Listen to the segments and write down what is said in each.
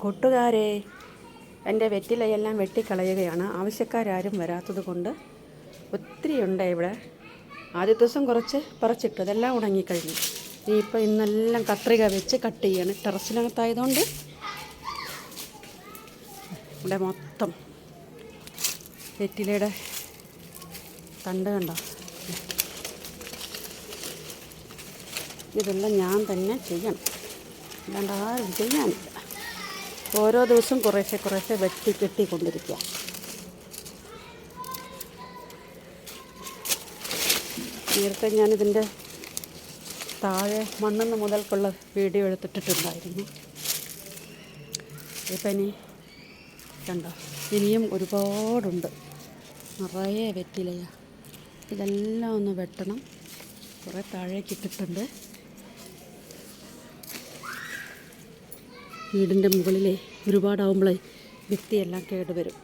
കൂട്ടുകാരെ, എൻ്റെ വെറ്റിലയെല്ലാം വെട്ടിക്കളയുകയാണ്. ആവശ്യക്കാരും വരാത്തത് കൊണ്ട് ഒത്തിരിയുണ്ട് ഇവിടെ. ആദ്യത്തെ ദിവസം കുറച്ച് പറിച്ചിട്ടു, അതെല്ലാം ഉണങ്ങിക്കഴിഞ്ഞു. ഇനിയിപ്പോൾ ഇന്നെല്ലാം കത്രിക വെച്ച് കട്ട് ചെയ്യാണ്. ടെറസിനകത്തായതുകൊണ്ട് ഇവിടെ മൊത്തം വെറ്റിലയുടെ തണ്ട് കണ്ടോ. ഇതെല്ലാം ഞാൻ തന്നെ ചെയ്യണം, അല്ലാണ്ട് ആരും ചെയ്യാനില്ല. ഓരോ ദിവസവും കുറേശ്ശെ കെട്ടിക്കൊണ്ടിരിക്കുക. നേരത്തെ ഞാനിതിൻ്റെ താഴെ മണ്ണെന്ന് മുതൽക്കുള്ള വീഡിയോ എടുത്തിട്ടുണ്ടായിരുന്നു. ഇപ്പം ഇനി കണ്ടോ, ഇനിയും ഒരുപാടുണ്ട്, നിറയെ വെറ്റിലയാണ്. ഇതെല്ലാം ഒന്ന് വെട്ടണം. കുറേ താഴേക്ക് ഇട്ടിട്ടുണ്ട്. വീടിൻ്റെ മുകളിലെ ഒരുപാടാവുമ്പോഴേ ഭിത്തിയെല്ലാം കേടുവരും.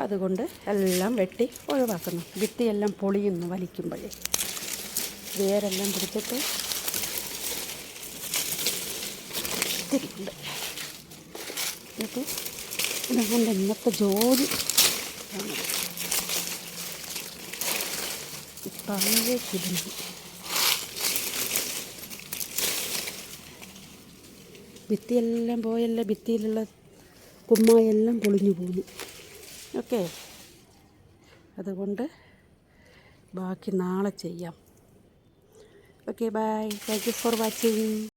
അതുകൊണ്ട് എല്ലാം വെട്ടി ഒഴിവാക്കുന്നു. ഭിത്തിയെല്ലാം പൊളിയുന്നു വലിക്കുമ്പോഴേ. വേരെല്ലാം പിടിച്ചിട്ട് ഇത്തിരിയുണ്ട്. ഇതുകൊണ്ട് ഇന്നത്തെ ജോലി താഴേക്കിടുന്നു. ഭിത്തിയെല്ലാം പോയല്ല, ഭിത്തിയിലുള്ള കുമ്മായെല്ലാം പൊളിഞ്ഞു പോകുന്നു. ഓക്കെ, അതുകൊണ്ട് ബാക്കി നാളെ ചെയ്യാം. Okay, bye. Thank you for watching.